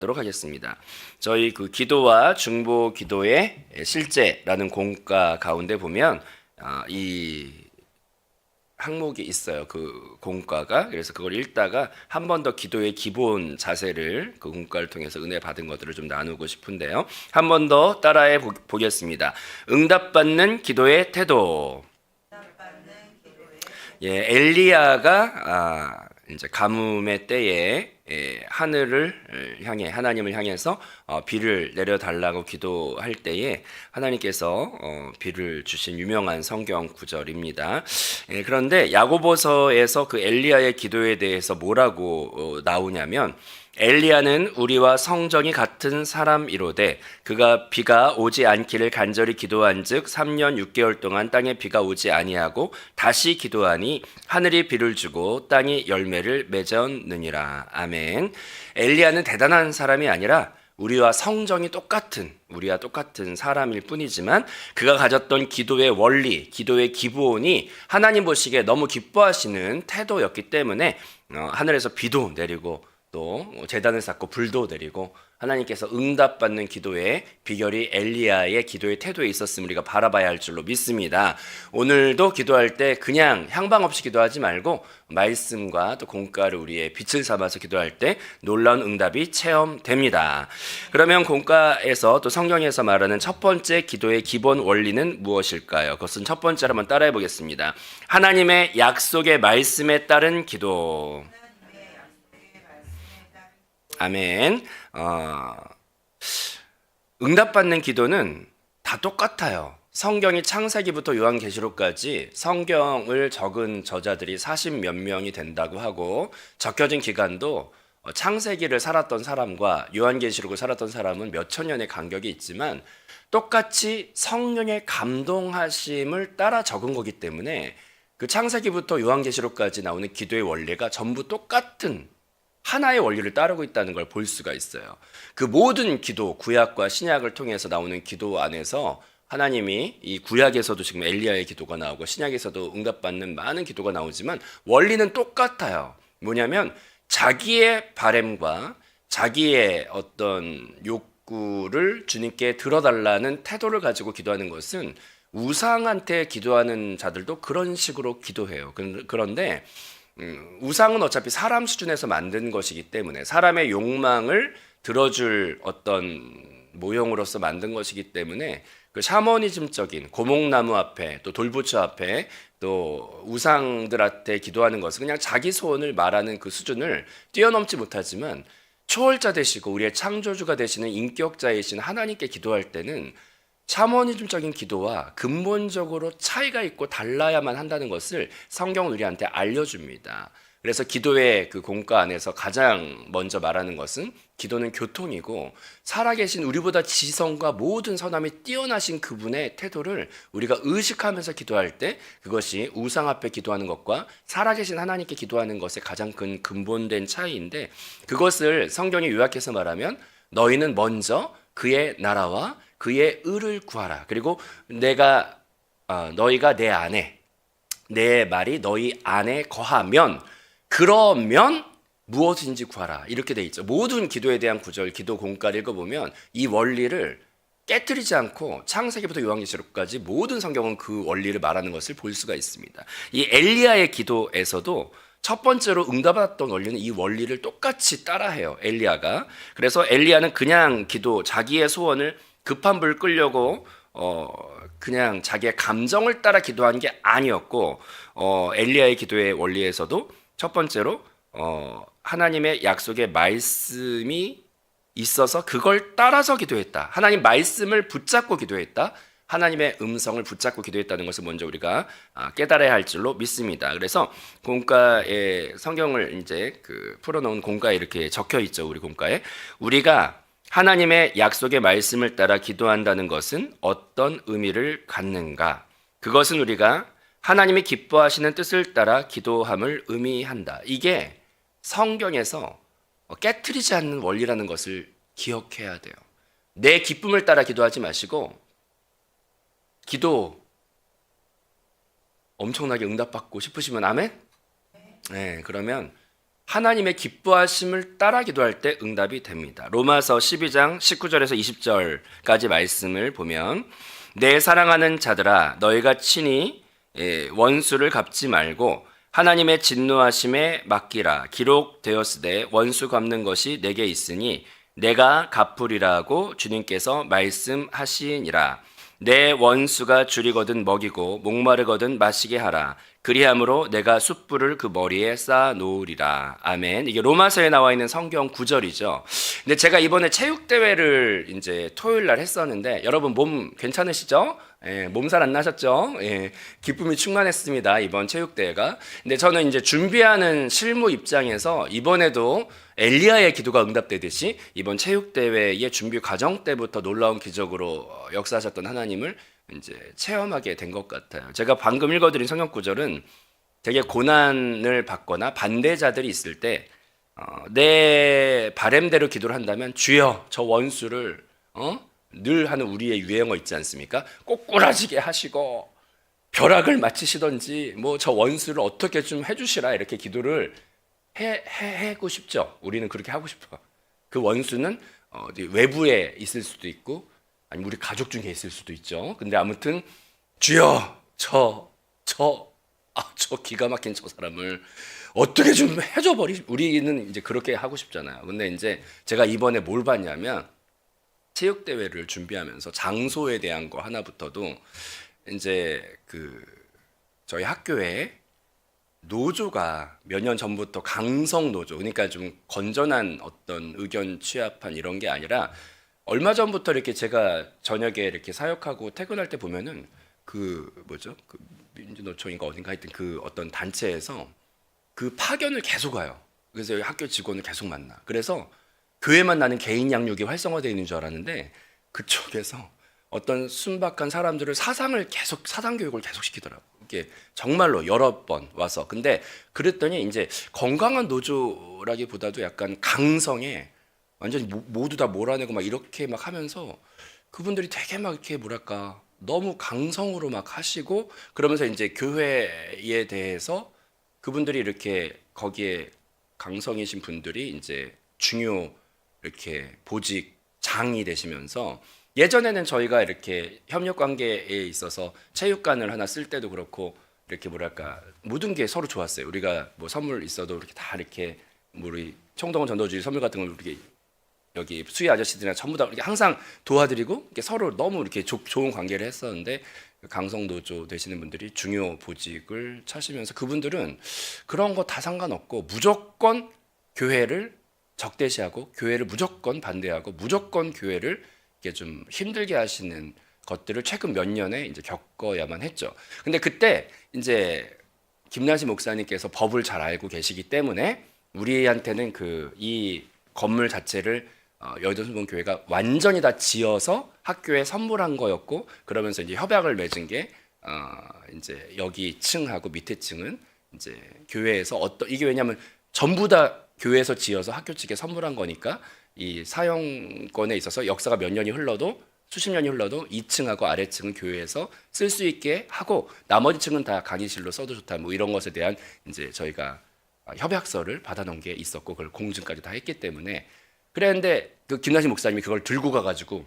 하도록 하겠습니다. 저희 그 기도와 중보 기도의 실제라는 공과 가운데 보면 이 항목이 있어요. 그 공과가. 그래서 그걸 읽다가 한 번 더 기도의 기본 자세를 그 공과를 통해서 은혜 받은 것들을 좀 나누고 싶은데요. 한 번 더 따라해 보겠습니다. 응답받는 기도의 태도. 예, 엘리야가 이제 가뭄의 때에 하늘을 향해 하나님을 향해서 비를 내려달라고 기도할 때에 하나님께서 비를 주신 유명한 성경 구절입니다. 그런데 야고보서에서 그 엘리야의 기도에 대해서 뭐라고 나오냐면 엘리야는 우리와 성정이 같은 사람이로되 그가 비가 오지 않기를 간절히 기도한즉 3년 6개월 동안 땅에 비가 오지 아니하고 다시 기도하니 하늘이 비를 주고 땅이 열매를 맺었느니라. 아멘. 엘리야는 대단한 사람이 아니라 우리와 성정이 우리와 똑같은 사람일 뿐이지만 그가 가졌던 기도의 원리, 기도의 기본이 하나님 보시기에 너무 기뻐하시는 태도였기 때문에 하늘에서 비도 내리고 또 제단을 쌓고 불도 내리고 하나님께서 응답받는 기도의 비결이 엘리야의 기도의 태도에 있었음을 우리가 바라봐야 할 줄로 믿습니다. 오늘도 기도할 때 그냥 향방 없이 기도하지 말고 말씀과 또 공과를 우리의 빛을 삼아서 기도할 때 놀라운 응답이 체험됩니다. 그러면 공과에서 또 성경에서 말하는 첫 번째 기도의 기본 원리는 무엇일까요? 그것은 첫 번째로 한번 따라해 보겠습니다. 하나님의 약속의 말씀에 따른 기도. 아멘. 응답받는 기도는 다 똑같아요. 성경이 창세기부터 요한계시록까지 성경을 적은 저자들이 40몇 명이 된다고 하고 적혀진 기간도 창세기를 살았던 사람과 요한계시록을 살았던 사람은 몇천 년의 간격이 있지만 똑같이 성령의 감동하심을 따라 적은 거기 때문에 그 창세기부터 요한계시록까지 나오는 기도의 원리가 전부 똑같은 하나의 원리를 따르고 있다는 걸 볼 수가 있어요. 그 모든 기도, 구약과 신약을 통해서 나오는 기도 안에서 하나님이 이 구약에서도 지금 엘리야의 기도가 나오고 신약에서도 응답받는 많은 기도가 나오지만 원리는 똑같아요. 뭐냐면 자기의 바램과 자기의 어떤 욕구를 주님께 들어달라는 태도를 가지고 기도하는 것은 우상한테 기도하는 자들도 그런 식으로 기도해요. 그런데 우상은 어차피 사람 수준에서 만든 것이기 때문에 사람의 욕망을 들어줄 어떤 모형으로서 만든 것이기 때문에 그 샤머니즘적인 고목나무 앞에 또 돌부처 앞에 또 우상들한테 기도하는 것은 그냥 자기 소원을 말하는 그 수준을 뛰어넘지 못하지만 초월자 되시고 우리의 창조주가 되시는 인격자이신 하나님께 기도할 때는 샤머니즘적인 기도와 근본적으로 차이가 있고 달라야만 한다는 것을 성경은 우리한테 알려줍니다. 그래서 기도의 그 공과 안에서 가장 먼저 말하는 것은 기도는 교통이고 살아계신 우리보다 지성과 모든 선함이 뛰어나신 그분의 태도를 우리가 의식하면서 기도할 때 그것이 우상 앞에 기도하는 것과 살아계신 하나님께 기도하는 것의 가장 큰 근본된 차이인데 그것을 성경이 요약해서 말하면 너희는 먼저 그의 나라와 그의 의를 구하라. 그리고 너희가 내 안에 내 말이 너희 안에 거하면 그러면 무엇인지 구하라. 이렇게 돼 있죠. 모든 기도에 대한 구절, 기도 공과를 읽어보면 이 원리를 깨뜨리지 않고 창세기부터 요한계시록까지 모든 성경은 그 원리를 말하는 것을 볼 수가 있습니다. 이 엘리야의 기도에서도 첫 번째로 응답받았던 원리는 이 원리를 똑같이 따라해요. 엘리야가. 그래서 엘리야는 그냥 자기의 소원을 급한 불 끄려고 그냥 자기의 감정을 따라 기도한 게 아니었고 엘리야의 기도의 원리에서도 첫 번째로 하나님의 약속의 말씀이 있어서 그걸 따라서 기도했다. 하나님 말씀을 붙잡고 기도했다. 하나님의 음성을 붙잡고 기도했다는 것을 먼저 우리가 깨달아야 할 줄로 믿습니다. 그래서 공과에 성경을 이제 풀어놓은 공과에 이렇게 적혀 있죠. 우리 공과에 우리가 하나님의 약속의 말씀을 따라 기도한다는 것은 어떤 의미를 갖는가? 그것은 우리가 하나님이 기뻐하시는 뜻을 따라 기도함을 의미한다. 이게 성경에서 깨트리지 않는 원리라는 것을 기억해야 돼요. 내 기쁨을 따라 기도하지 마시고 기도 엄청나게 응답받고 싶으시면 아멘? 네, 그러면 하나님의 기뻐하심을 따라 기도할 때 응답이 됩니다. 로마서 12장 19절에서 20절까지 말씀을 보면 내 사랑하는 자들아 너희가 친히 원수를 갚지 말고 하나님의 진노하심에 맡기라. 기록되었으되 원수 갚는 것이 내게 있으니 내가 갚으리라고 주님께서 말씀하시니라. 내 원수가 줄이거든 먹이고 목마르거든 마시게 하라. 그리함으로 내가 숯불을 그 머리에 쌓아 놓으리라. 아멘. 이게 로마서에 나와 있는 성경 구절이죠. 근데 제가 이번에 체육 대회를 이제 토요일 날 했었는데 여러분 몸 괜찮으시죠? 예, 몸살 안 나셨죠? 예, 기쁨이 충만했습니다. 이번 체육 대회가. 근데 저는 이제 준비하는 실무 입장에서 이번에도 엘리야의 기도가 응답되듯이 이번 체육 대회의 준비 과정 때부터 놀라운 기적으로 역사하셨던 하나님을 이제 체험하게 된 것 같아요. 제가 방금 읽어드린 성경 구절은 되게 고난을 받거나 반대자들이 있을 때 내 바램대로 기도를 한다면 주여 저 원수를 늘 하는 우리의 유행어 있지 않습니까? 꼬꾸라지게 하시고 벼락을 맞히시던지 뭐 저 원수를 어떻게 좀 해주시라 이렇게 기도를 하고 싶죠. 우리는 그렇게 하고 싶어. 그 원수는 외부에 있을 수도 있고 아니면 우리 가족 중에 있을 수도 있죠. 근데 아무튼 주여 저 기가 막힌 저 사람을 어떻게 좀 해줘 버리. 우리는 이제 그렇게 하고 싶잖아요. 근데 이제 제가 이번에 뭘 봤냐면 체육 대회를 준비하면서 장소에 대한 거 하나부터도 이제 저희 학교에 노조가 몇 년 전부터 강성 노조, 그러니까 좀 건전한 어떤 의견 취합한 이런 게 아니라 얼마 전부터 이렇게 제가 저녁에 이렇게 사역하고 퇴근할 때 보면은 그 민주노총인가 어딘가 하여튼 그 어떤 단체에서 그 파견을 계속 와요. 그래서 여기 학교 직원을 계속 만나. 그래서 교회만 나는 개인 양육이 활성화되어 있는 줄 알았는데 그쪽에서 어떤 순박한 사람들을 사상 교육을 계속 시키더라고. 이게 정말로 여러 번 와서. 근데 그랬더니 이제 건강한 노조라기보다도 약간 강성에 완전히 모두 다 몰아내고 막 이렇게 막 하면서 그분들이 되게 막 이렇게 뭐랄까 너무 강성으로 막 하시고 그러면서 이제 교회에 대해서 그분들이 이렇게 거기에 강성이신 분들이 이제 중요 이렇게 보직장이 되시면서 예전에는 저희가 이렇게 협력 관계에 있어서 체육관을 하나 쓸 때도 그렇고 이렇게 뭐랄까 모든 게 서로 좋았어요. 우리가 뭐 선물 있어도 이렇게 다 이렇게 우리 총동원 전도주의 선물 같은 걸 이렇게 여기 수희 아저씨들이나 전부 다 이렇게 항상 도와드리고 이렇게 서로 너무 이렇게 좋은 관계를 했었는데 강성노조 되시는 분들이 중요 보직을 차시면서 그분들은 그런 거 다 상관없고 무조건 교회를 적대시하고 교회를 무조건 반대하고 무조건 교회를 이게 좀 힘들게 하시는 것들을 최근 몇 년에 이제 겪어야만 했죠. 근데 그때 이제 김나시 목사님께서 법을 잘 알고 계시기 때문에 우리한테는 이 건물 자체를 여의도 순복음교회가 완전히 다 지어서 학교에 선물한 거였고 그러면서 이제 협약을 맺은 게 이제 여기 층하고 밑에 층은 이제 교회에서 이게 왜냐하면 전부 다 교회에서 지어서 학교 측에 선물한 거니까 이 사용권에 있어서 역사가 몇 년이 흘러도 수십 년이 흘러도 2층하고 아래층은 교회에서 쓸 수 있게 하고 나머지 층은 다 강의실로 써도 좋다 뭐 이런 것에 대한 이제 저희가 협약서를 받아놓은 게 있었고 그걸 공증까지 다 했기 때문에 그랬는데 그 김나시 목사님이 그걸 들고 가가지고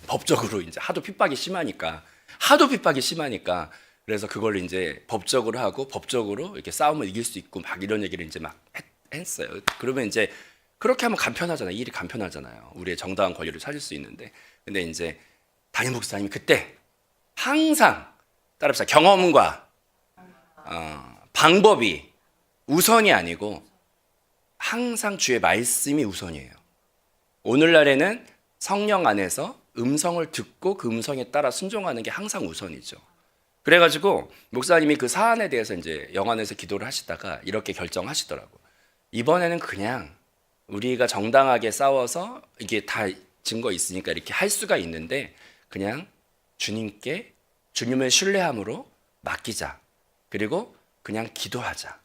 법적으로 이제 하도 핍박이 심하니까 그래서 그걸 이제 법적으로 하고 법적으로 이렇게 싸우면 이길 수 있고 막 이런 얘기를 이제 막 했어요. 그러면 이제 그렇게 하면 간편하잖아요. 일이 간편하잖아요. 우리의 정당한 권리를 찾을 수 있는데. 근데 이제 담임 목사님이 그때 항상 따라합시다. 경험과 방법이 우선이 아니고 항상 주의 말씀이 우선이에요. 오늘날에는 성령 안에서 음성을 듣고 그 음성에 따라 순종하는 게 항상 우선이죠. 그래가지고 목사님이 그 사안에 대해서 이제 영안에서 기도를 하시다가 이렇게 결정하시더라고. 이번에는 그냥 우리가 정당하게 싸워서 이게 다 증거 있으니까 이렇게 할 수가 있는데 그냥 주님께 주님을 신뢰함으로 맡기자. 그리고 그냥 기도하자.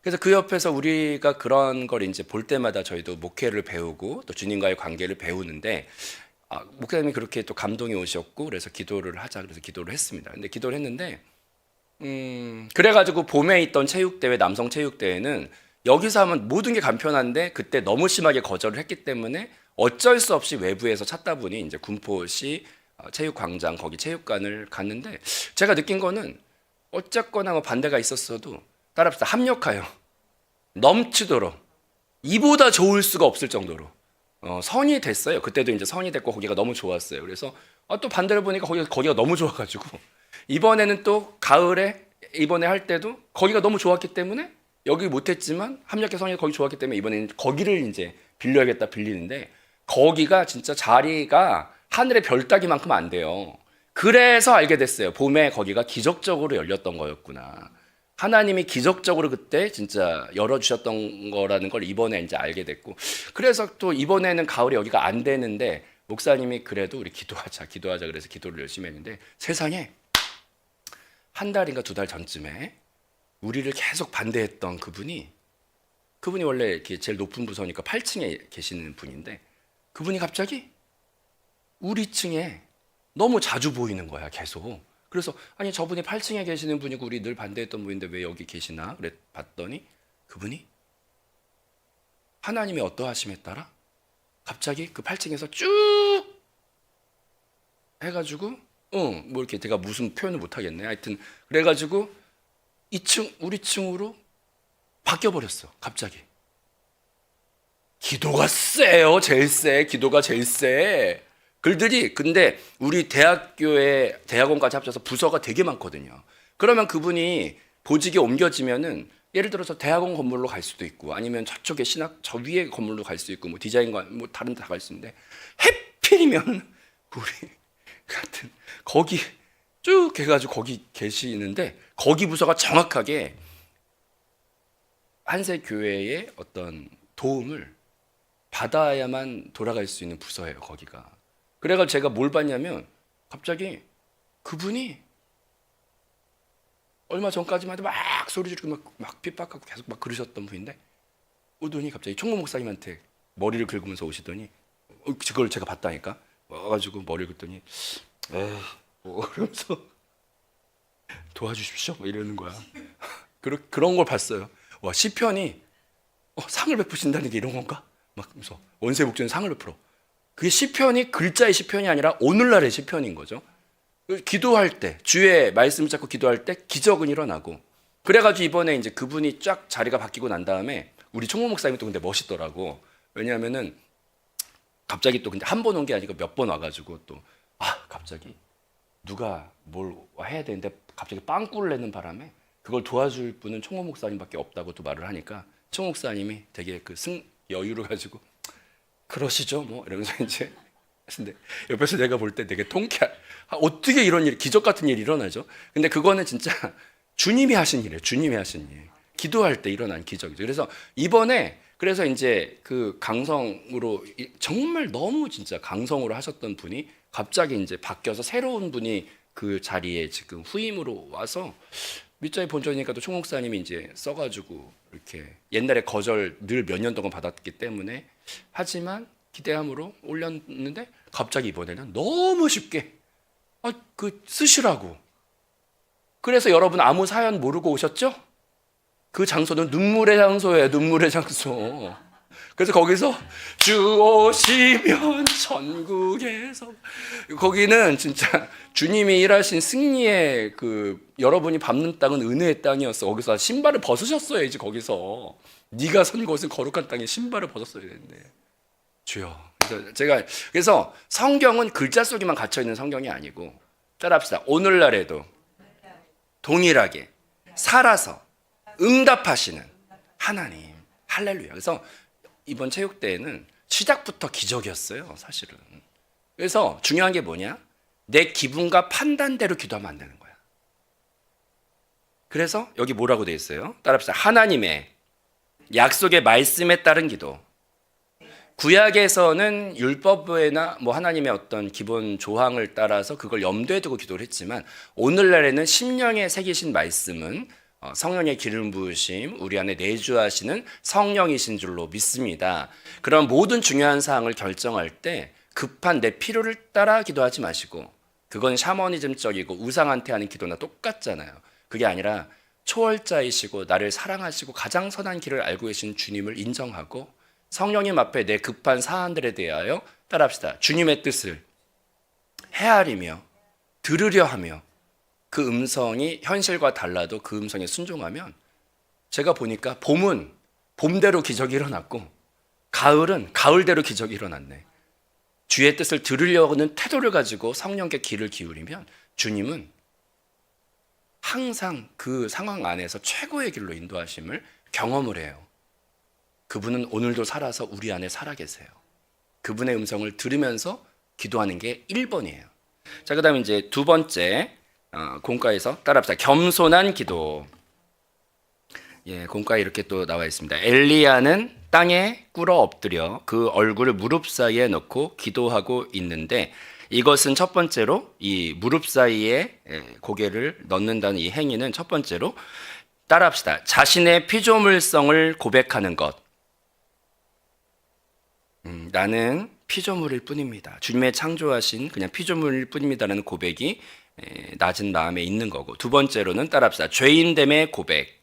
그래서 그 옆에서 우리가 그런 걸 이제 볼 때마다 저희도 목회를 배우고 또 주님과의 관계를 배우는데 목사님이 그렇게 또 감동이 오셨고 그래서 기도를 하자 그래서 기도를 했습니다. 근데 기도를 했는데 그래가지고 봄에 있던 체육대회 남성 체육대회는 여기서 하면 모든 게 간편한데 그때 너무 심하게 거절을 했기 때문에 어쩔 수 없이 외부에서 찾다 보니 이제 군포시 체육광장 거기 체육관을 갔는데 제가 느낀 거는 어쨌거나 뭐 반대가 있었어도 따라합시다 합력하여 넘치도록 이보다 좋을 수가 없을 정도로 선이 됐어요. 그때도 이제 선이 됐고 거기가 너무 좋았어요. 그래서 또 반대로 보니까 거기가 너무 좋아가지고 이번에는 또 가을에 이번에 할 때도 거기가 너무 좋았기 때문에 여기 못했지만 합력의 선이 거기 좋았기 때문에 이번에는 거기를 이제 빌려야겠다 빌리는데 거기가 진짜 자리가 하늘의 별 따기만큼 안 돼요. 그래서 알게 됐어요. 봄에 거기가 기적적으로 열렸던 거였구나. 하나님이 기적적으로 그때 진짜 열어주셨던 거라는 걸 이번에 이제 알게 됐고 그래서 또 이번에는 가을에 여기가 안 되는데 목사님이 그래도 우리 기도하자 그래서 기도를 열심히 했는데 세상에 한 달인가 두 달 전쯤에 우리를 계속 반대했던 그분이 원래 이렇게 제일 높은 부서니까 8층에 계시는 분인데 그분이 갑자기 우리 층에 너무 자주 보이는 거야 계속. 그래서 아니 저분이 8층에 계시는 분이고 우리 늘 반대했던 분인데 왜 여기 계시나 그래 봤더니 그분이 하나님의 어떠하심에 따라 갑자기 그 8층에서 쭉 해가지고 뭐 이렇게 제가 무슨 표현을 못 하겠네. 하여튼 그래가지고 2층 우리 층으로 바뀌어 버렸어. 갑자기 기도가 세요. 제일 세. 기도가 제일 세. 글들이 근데 우리 대학교에 대학원까지 합쳐서 부서가 되게 많거든요. 그러면 그분이 보직이 옮겨지면은 예를 들어서 대학원 건물로 갈 수도 있고 아니면 저쪽에 신학 저 위에 건물로 갈 수 있고 뭐 디자인관 뭐 다른 데 다 갈 수 있는데 해필이면 우리 같은 거기 쭉 해가지고 거기 계시는데 거기 부서가 정확하게 한세 교회의 어떤 도움을 받아야만 돌아갈 수 있는 부서예요. 거기가. 그래가지고 제가 뭘 봤냐면 갑자기 그분이 얼마 전까지만 해도 막 소리 지르고 막 핍박하고 계속 막 그러셨던 분인데 오더니 갑자기 총무 목사님한테 머리를 긁으면서 오시더니 그걸 제가 봤다니까 와가지고 머리를 긁더니 에이 뭐 그러면서 도와주십시오 뭐 이러는 거야. 그런 걸 봤어요. 와 시편이 상을 베푸신다는 게 이런 건가? 막 그래서 원세복주는 상을 베풀어. 그게 시편이 글자의 시편이 아니라 오늘날의 시편인 거죠. 기도할 때 주의 말씀 잡고 기도할 때 기적은 일어나고 그래가지고 이번에 이제 그분이 쫙 자리가 바뀌고 난 다음에 우리 총무 목사님이 또 근데 멋있더라고. 왜냐하면은 갑자기 또 근데 한 번 온 게 아니고 몇 번 와가지고 또 갑자기 누가 뭘 해야 되는데 갑자기 빵꾸를 내는 바람에 그걸 도와줄 분은 총무 목사님밖에 없다고 또 말을 하니까 총무 목사님이 되게 그 여유를 가지고 그러시죠 뭐 이러면서 이제 근데 옆에서 내가 볼 때 되게 통쾌한 어떻게 이런 일 기적 같은 일이 일어나죠? 근데 그거는 진짜 주님이 하신 일이에요. 주님이 하신 일. 기도할 때 일어난 기적이죠. 그래서 이번에 그래서 이제 그 강성으로 정말 너무 진짜 강성으로 하셨던 분이 갑자기 이제 바뀌어서 새로운 분이 그 자리에 지금 후임으로 와서 밑자리 본전이니까 또 총목사님이 이제 써가지고 이렇게 옛날에 거절 늘 몇 년 동안 받았기 때문에 하지만 기대함으로 올렸는데 갑자기 이번에는 너무 쉽게 그 쓰시라고. 그래서 여러분 아무 사연 모르고 오셨죠? 그 장소는 눈물의 장소예요. 눈물의 장소. 그래서 거기서 주 오시면 천국에서 거기는 진짜 주님이 일하신 승리의 그 여러분이 밟는 땅은 은혜의 땅이었어. 거기서 신발을 벗으셨어야지. 거기서 네가 선 곳은 거룩한 땅에 신발을 벗었어야 되는데 주여. 그래서 성경은 글자 속에만 갇혀 있는 성경이 아니고 따라합시다. 오늘날에도 동일하게 살아서 응답하시는 하나님. 할렐루야. 그래서 이번 체육대회는 시작부터 기적이었어요, 사실은. 그래서 중요한 게 뭐냐? 내 기분과 판단대로 기도하면 안 되는 거야. 그래서 여기 뭐라고 돼 있어요? 따라합시다. 하나님의 약속의 말씀에 따른 기도. 구약에서는 율법에나 뭐 하나님의 어떤 기본 조항을 따라서 그걸 염두에 두고 기도를 했지만 오늘날에는 심령에 새기신 말씀은 성령의 기름 부으심, 우리 안에 내주하시는 성령이신 줄로 믿습니다. 그런 모든 중요한 사항을 결정할 때 급한 내 필요를 따라 기도하지 마시고 그건 샤머니즘적이고 우상한테 하는 기도나 똑같잖아요. 그게 아니라 초월자이시고 나를 사랑하시고 가장 선한 길을 알고 계신 주님을 인정하고 성령님 앞에 내 급한 사안들에 대하여 따라합시다. 주님의 뜻을 헤아리며 들으려 하며 그 음성이 현실과 달라도 그 음성에 순종하면 제가 보니까 봄은 봄대로 기적이 일어났고 가을은 가을대로 기적이 일어났네. 주의 뜻을 들으려는 태도를 가지고 성령께 귀를 기울이면 주님은 항상 그 상황 안에서 최고의 길로 인도하심을 경험을 해요. 그분은 오늘도 살아서 우리 안에 살아계세요. 그분의 음성을 들으면서 기도하는 게 1번이에요. 자, 그 다음에 이제 두 번째 공과에서 따라합시다. 겸손한 기도. 예, 공과에 이렇게 또 나와 있습니다. 엘리야는 땅에 꿇어 엎드려 그 얼굴을 무릎 사이에 넣고 기도하고 있는데 이것은 첫 번째로 이 무릎 사이에 고개를 넣는다는 이 행위는 첫 번째로 따라합시다. 자신의 피조물성을 고백하는 것. 나는 피조물일 뿐입니다. 주님의 창조하신 그냥 피조물일 뿐입니다라는 고백이 낮은 마음에 있는 거고, 두 번째로는 따라합시다. 죄인됨의 고백.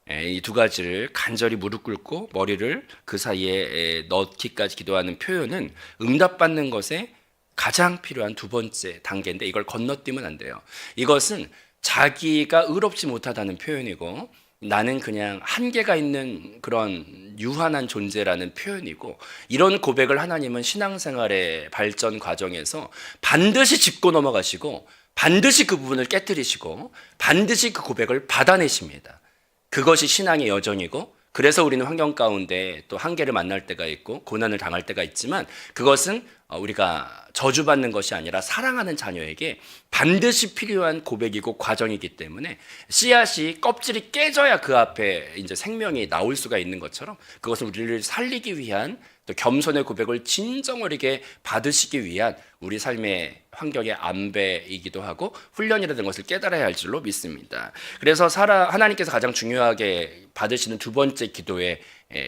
이 두 가지를 간절히 무릎 꿇고 머리를 그 사이에 넣기까지 기도하는 표현은 응답받는 것에 가장 필요한 두 번째 단계인데 이걸 건너뛰면 안 돼요. 이것은 자기가 의롭지 못하다는 표현이고 나는 그냥 한계가 있는 그런 유한한 존재라는 표현이고, 이런 고백을 하나님은 신앙생활의 발전 과정에서 반드시 짚고 넘어가시고 반드시 그 부분을 깨뜨리시고 반드시 그 고백을 받아내십니다. 그것이 신앙의 여정이고, 그래서 우리는 환경 가운데 또 한계를 만날 때가 있고 고난을 당할 때가 있지만 그것은 우리가 저주받는 것이 아니라 사랑하는 자녀에게 반드시 필요한 고백이고 과정이기 때문에 씨앗이 껍질이 깨져야 그 앞에 이제 생명이 나올 수가 있는 것처럼 그것은 우리를 살리기 위한 또 겸손의 고백을 진정어리게 받으시기 위한 우리 삶의 환경의 안배이기도 하고 훈련이라는 것을 깨달아야 할 줄로 믿습니다. 그래서 하나님께서 가장 중요하게 받으시는 두 번째 기도의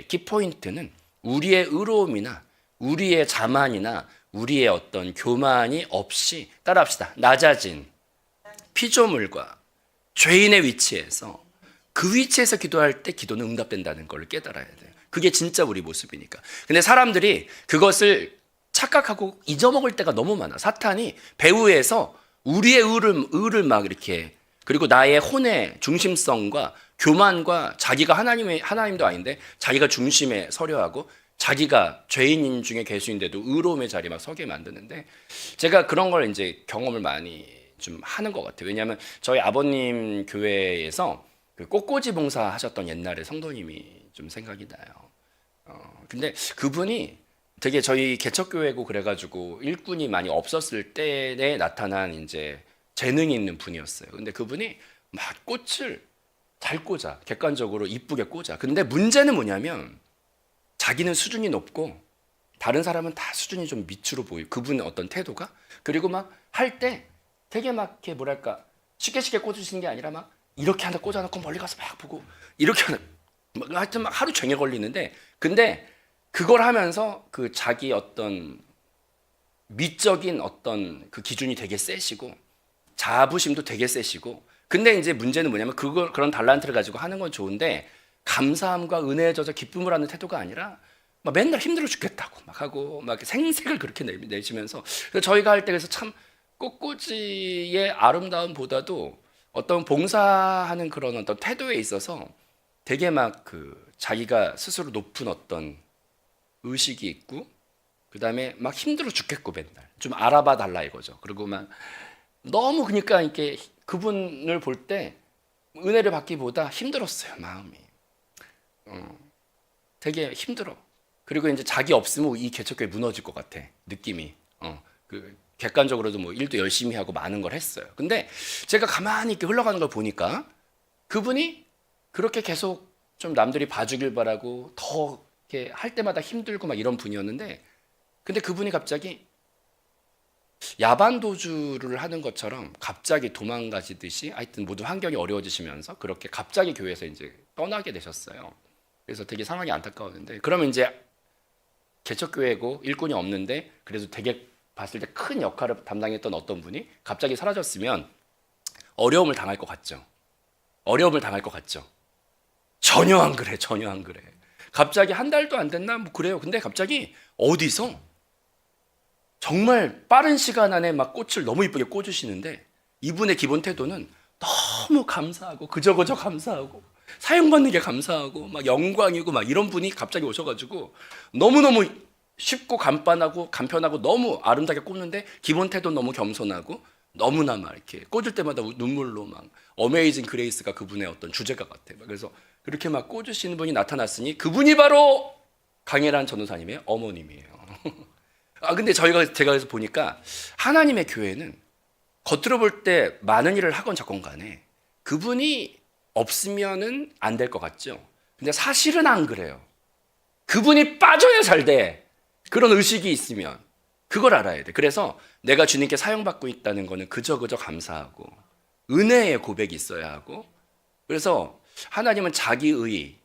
키포인트는 우리의 의로움이나 우리의 자만이나 우리의 어떤 교만이 없이 따라합시다. 낮아진 피조물과 죄인의 위치에서 그 위치에서 기도할 때 기도는 응답된다는 걸 깨달아야 돼요. 그게 진짜 우리 모습이니까. 근데 사람들이 그것을 착각하고 잊어먹을 때가 너무 많아. 사탄이 배후에서 우리의 의를 막 이렇게, 그리고 나의 혼의 중심성과 교만과 자기가 하나님도 아닌데 자기가 중심에 서려 하고 자기가 죄인인 중에 괴수인데도 의로움의 자리 막 서게 만드는데, 제가 그런 걸 이제 경험을 많이 좀 하는 것 같아요. 왜냐하면 저희 아버님 교회에서 그 꽃꽂이 봉사 하셨던 옛날에 성도님이 좀 생각이 나요. 근데 그분이 되게 저희 개척교회고 그래가지고 일꾼이 많이 없었을 때에 나타난 이제 재능이 있는 분이었어요. 근데 그분이 막 꽃을 잘 꽂아, 객관적으로 이쁘게 꽂아. 근데 문제는 뭐냐면 자기는 수준이 높고 다른 사람은 다 수준이 좀 밑으로 보이고, 그분의 어떤 태도가, 그리고 막 할 때 되게 막 이렇게 뭐랄까 쉽게 꽂으시는 게 아니라 막 이렇게 하나 꽂아놓고 멀리 가서 막 보고 이렇게 하나, 하여튼 막 하루 종일 걸리는데, 근데 그걸 하면서 그 자기 어떤 미적인 어떤 그 기준이 되게 세시고 자부심도 되게 세시고, 근데 이제 문제는 뭐냐면 그런 달란트를 가지고 하는 건 좋은데 감사함과 은혜에 젖어 기쁨을 하는 태도가 아니라 막 맨날 힘들어 죽겠다고 막 하고 막 생색을 그렇게 내시면서, 그래서 저희가 할 때 그래서 참 꽃꽂이의 아름다움보다도 어떤 봉사하는 그런 어떤 태도에 있어서 되게 막 그 자기가 스스로 높은 어떤 의식이 있고, 그 다음에 막 힘들어 죽겠고 맨날 좀 알아봐 달라 이거죠. 그리고 막 너무 그러니까 이렇게 그분을 볼 때 은혜를 받기보다 힘들었어요, 마음이. 되게 힘들어. 그리고 이제 자기 없으면 이 개척교회 무너질 것 같아, 느낌이. 그 객관적으로도 뭐 일도 열심히 하고 많은 걸 했어요. 근데 제가 가만히 이렇게 흘러가는 걸 보니까 그분이 그렇게 계속 좀 남들이 봐주길 바라고 더 이렇게 할 때마다 힘들고 막 이런 분이었는데, 근데 그분이 갑자기 야반 도주를 하는 것처럼 갑자기 도망가시듯이 하여튼 모든 환경이 어려워지시면서 그렇게 갑자기 교회에서 이제 떠나게 되셨어요. 그래서 되게 상황이 안타까웠는데, 그러면 이제 개척교회고 일꾼이 없는데 그래도 되게 봤을 때 큰 역할을 담당했던 어떤 분이 갑자기 사라졌으면 어려움을 당할 것 같죠. 어려움을 당할 것 같죠? 전혀 안 그래, 전혀 안 그래. 갑자기 한 달도 안 됐나? 뭐 그래요. 근데 갑자기 어디서 정말 빠른 시간 안에 막 꽃을 너무 이쁘게 꽂으시는데 이분의 기본 태도는 너무 감사하고 그저 감사하고 사용받는 게 감사하고 막 영광이고 막 이런 분이 갑자기 오셔가지고 너무너무 쉽고 간편하고 너무 아름답게 꽂는데 기본 태도 너무 겸손하고 너무나 막 이렇게 꽂을 때마다 눈물로 막 어메이징 그레이스가 그분의 어떤 주제가 같아. 그래서 그렇게 막 꽂으시는 분이 나타났으니 그분이 바로 강혜란 전도사님의 어머님이에요. 근데 제가 그래서 보니까 하나님의 교회는 겉으로 볼 때 많은 일을 하건 저건 간에 그분이 없으면은 안 될 것 같죠. 근데 사실은 안 그래요. 그분이 빠져야 잘 돼. 그런 의식이 있으면 그걸 알아야 돼. 그래서 내가 주님께 사용받고 있다는 거는 그저 감사하고 은혜의 고백이 있어야 하고, 그래서 하나님은 자기의,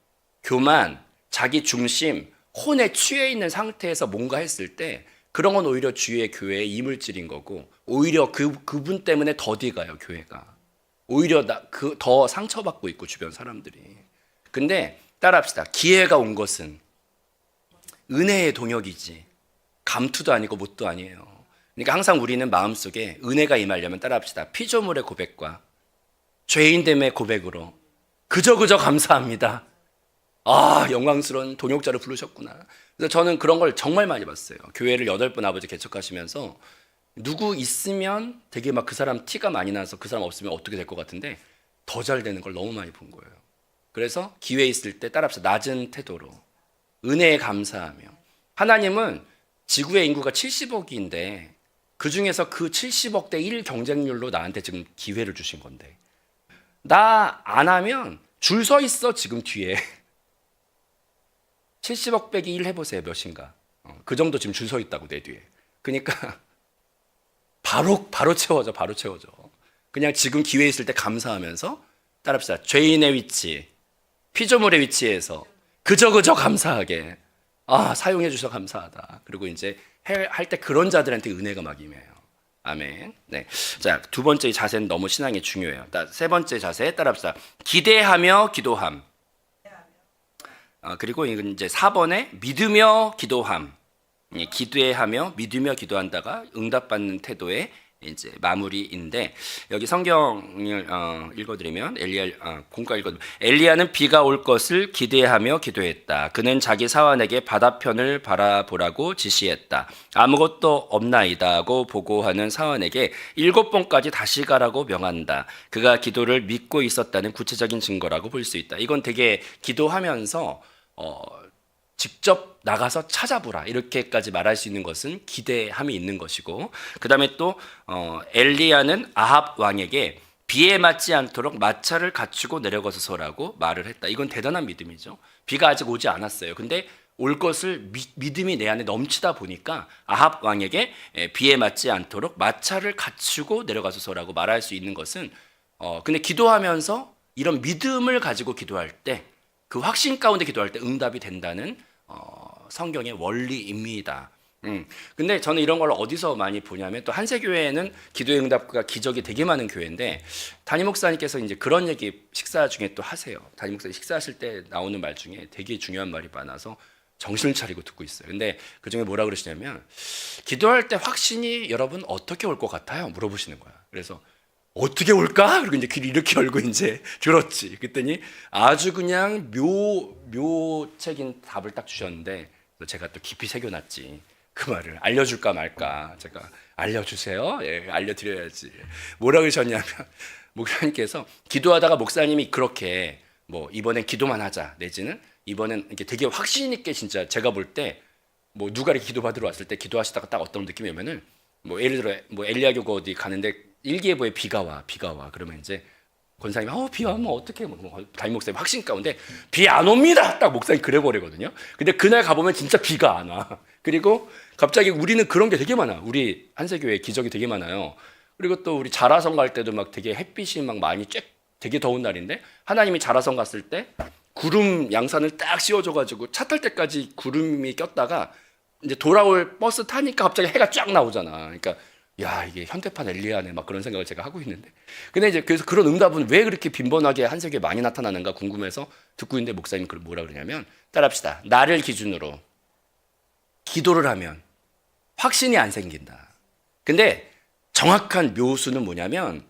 교만, 자기 중심, 혼에 취해 있는 상태에서 뭔가 했을 때 그런 건 오히려 주의 교회의 이물질인 거고, 오히려 그분 때문에 더디가요, 교회가. 오히려 더 상처받고 있고, 주변 사람들이. 근데 따라합시다. 기회가 온 것은 은혜의 동역이지 감투도 아니고 못도 아니에요. 그러니까 항상 우리는 마음속에 은혜가 임하려면 따라합시다. 피조물의 고백과 죄인됨의 고백으로 그저 감사합니다. 영광스러운 동역자를 부르셨구나. 그래서 저는 그런 걸 정말 많이 봤어요. 교회를 8번 아버지 개척하시면서 누구 있으면 되게 막 그 사람 티가 많이 나서 그 사람 없으면 어떻게 될 것 같은데 더 잘 되는 걸 너무 많이 본 거예요. 그래서 기회 있을 때 따라합시다. 낮은 태도로 은혜에 감사하며. 하나님은 지구의 인구가 70억인데 그 중에서 그 70억 대 1 경쟁률로 나한테 지금 기회를 주신 건데, 나 안 하면 줄 서 있어. 지금 뒤에 70억 빼기 1 해보세요. 몇인가. 그 정도 지금 줄 서 있다고 내 뒤에. 그러니까 바로 채워져. 그냥 지금 기회 있을 때 감사하면서 따라합시다. 죄인의 위치, 피조물의 위치에서 그저 감사하게 사용해 주셔서 감사하다. 그리고 이제 할 때 그런 자들한테 은혜가 막 임해요. 아멘. 네. 자, 두 번째 자세는 너무 신앙이 중요해요. 세 번째 자세 따라합시다. 기대하며 기도함. 그리고 이제 4번에 믿으며 기도함. 기대하며 믿으며 기도한다가 응답받는 태도의 이제 마무리인데, 여기 성경을 읽어드리면 공과 읽어드리면 엘리야는 비가 올 것을 기대하며 기도했다. 그는 자기 사환에게 바다편을 바라보라고 지시했다. 아무것도 없나이다 하고 보고하는 사환에게 7번까지 다시 가라고 명한다. 그가 기도를 믿고 있었다는 구체적인 증거라고 볼 수 있다. 이건 되게 기도하면서 직접 나가서 찾아보라 이렇게까지 말할 수 있는 것은 기대함이 있는 것이고, 그 다음에 또 엘리야는 아합 왕에게 비에 맞지 않도록 마차를 갖추고 내려가서 서라고 말을 했다. 이건 대단한 믿음이죠. 비가 아직 오지 않았어요. 근데 올 것을 믿음이 내 안에 넘치다 보니까 아합 왕에게 비에 맞지 않도록 마차를 갖추고 내려가서 서라고 말할 수 있는 것은 근데 기도하면서 이런 믿음을 가지고 기도할 때, 그 확신 가운데 기도할 때 응답이 된다는 성경의 원리입니다. 근데 저는 이런 걸 어디서 많이 보냐면, 또 한세교회는 기도의 응답과 기적이 되게 많은 교회인데, 담임 목사님께서 이제 그런 얘기 식사 중에 또 하세요. 담임 목사님 식사하실 때 나오는 말 중에 되게 중요한 말이 많아서 정신을 차리고 듣고 있어요. 근데 그 중에 뭐라 그러시냐면, 기도할 때 확신이 여러분 어떻게 올 것 같아요? 물어보시는 거야. 그래서 어떻게 올까? 그리고 이제 귀를 이렇게 열고 이제 들었지. 그랬더니 아주 그냥 묘책인 답을 딱 주셨는데, 제가 또 깊이 새겨놨지. 그 말을 알려줄까 말까. 제가 알려주세요. 예, 알려드려야지. 뭐라 그러셨냐면, 목사님께서 기도하다가 목사님이 그렇게 뭐 이번엔 기도만 하자, 내지는 이번엔 이렇게 되게 확신 있게, 진짜 제가 볼 때 뭐 누가 이렇게 기도받으러 왔을 때 기도하시다가 딱 어떤 느낌이 오면은, 뭐 예를 들어 뭐 엘리야 교가 어디 가는데 일기예보에 비가 와. 그러면 이제 권사님이 비 와면 어떡해, 담임 목사님 확신 가운데 비 안 옵니다 딱 목사님 그래 버리거든요. 근데 그날 가보면 진짜 비가 안 와. 그리고 갑자기 우리는 그런 게 되게 많아. 우리 한세교회 기적이 되게 많아요. 그리고 또 우리 자라성 갈 때도 막 되게 햇빛이 막 많이 되게 더운 날인데, 하나님이 자라성 갔을 때 구름 양산을 딱 씌워줘가지고 차 탈 때까지 구름이 꼈다가 이제 돌아올 버스 타니까 갑자기 해가 쫙 나오잖아. 그러니까 야, 이게 현대판 엘리야네 막 그런 생각을 제가 하고 있는데. 근데 이제 그래서 그런 응답은 왜 그렇게 빈번하게 한 세계에 많이 나타나는가 궁금해서 듣고 있는데 목사님 그걸 뭐라 그러냐면 따라합시다. 나를 기준으로 기도를 하면 확신이 안 생긴다. 근데 정확한 묘수는 뭐냐면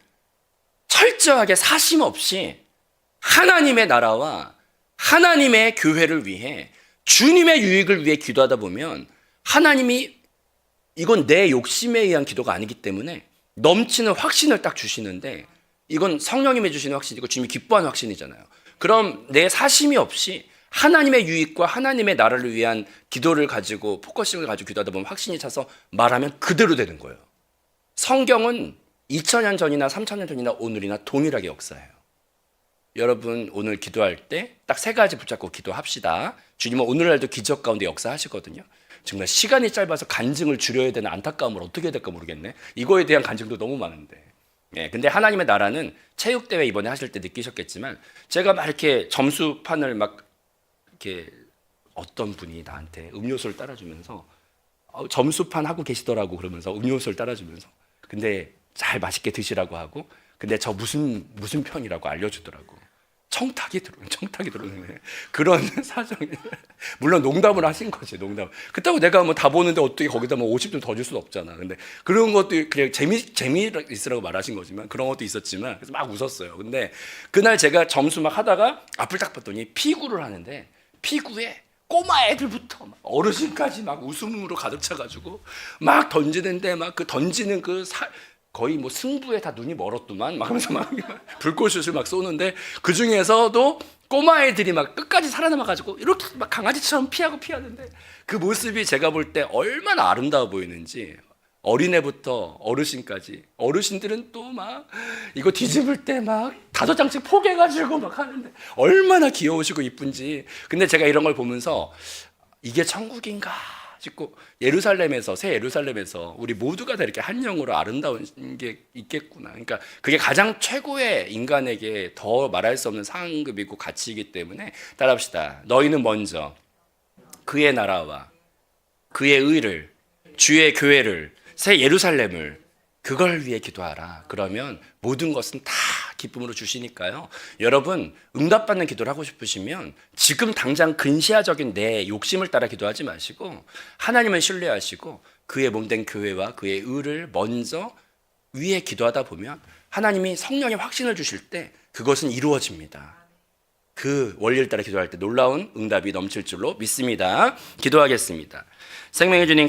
철저하게 사심 없이 하나님의 나라와 하나님의 교회를 위해 주님의 유익을 위해 기도하다 보면 하나님이 이건 내 욕심에 의한 기도가 아니기 때문에 넘치는 확신을 딱 주시는데 이건 성령님이 주시는 확신이고 주님이 기뻐하는 확신이잖아요. 그럼 내 사심이 없이 하나님의 유익과 하나님의 나라를 위한 기도를 가지고 포커싱을 가지고 기도하다 보면 확신이 차서 말하면 그대로 되는 거예요. 성경은 2000년 전이나 3000년 전이나 오늘이나 동일하게 역사해요. 여러분 오늘 기도할 때 딱 세 가지 붙잡고 기도합시다. 주님은 오늘날도 기적 가운데 역사하시거든요. 정말 시간이 짧아서 간증을 줄여야 되는 안타까움을 어떻게 해야 될까 모르겠네. 이거에 대한 간증도 너무 많은데. 예, 근데 하나님의 나라는 체육대회 이번에 하실 때 느끼셨겠지만 제가 막 이렇게 점수판을 막 이렇게 어떤 분이 나한테 음료수를 따라주면서 점수판 하고 계시더라고 그러면서 음료수를 따라주면서 근데 잘 맛있게 드시라고 하고 근데 저 무슨 편이라고 알려주더라고. 청탁이 들어오는 그런 사정이 물론 농담을 하신 거지 농담. 그렇다고 내가 뭐 다 보는데 어떻게 거기다 뭐 50점 더 줄 수는 없잖아. 근데 그런 것도 그냥 재미 있으라고 말하신 거지만 그런 것도 있었지만 그래서 막 웃었어요. 근데 그날 제가 점수 막 하다가 앞을 딱 봤더니 피구를 하는데 피구에 꼬마 애들부터 막 어르신까지 막 웃음으로 가득 차가지고 막 던지는데 막 그 던지는 거의 뭐 승부에 다 눈이 멀었더만 막 하면서 막 불꽃슛을 막 쏘는데 그 중에서도 꼬마 애들이 막 끝까지 살아남아가지고 이렇게 막 강아지처럼 피하는데 그 모습이 제가 볼 때 얼마나 아름다워 보이는지 어린애부터 어르신까지 어르신들은 또 막 이거 뒤집을 때 막 5장씩 포개가지고 막 하는데 얼마나 귀여우시고 이쁜지. 근데 제가 이런 걸 보면서 이게 천국인가 싶고 새 예루살렘에서 우리 모두가 다 이렇게 한 영으로 아름다운 게 있겠구나. 그러니까 그게 가장 최고의 인간에게 더 말할 수 없는 상급이고 가치이기 때문에 따라합시다. 너희는 먼저 그의 나라와 그의 의를 주의 교회를 새 예루살렘을 그걸 위해 기도하라. 그러면 모든 것은 다 기쁨으로 주시니까요. 여러분 응답받는 기도를 하고 싶으시면 지금 당장 근시아적인 내 욕심을 따라 기도하지 마시고 하나님을 신뢰하시고 그의 몸된 교회와 그의 의를 먼저 위해 기도하다 보면 하나님이 성령의 확신을 주실 때 그것은 이루어집니다. 그 원리를 따라 기도할 때 놀라운 응답이 넘칠 줄로 믿습니다. 기도하겠습니다. 생명의 주님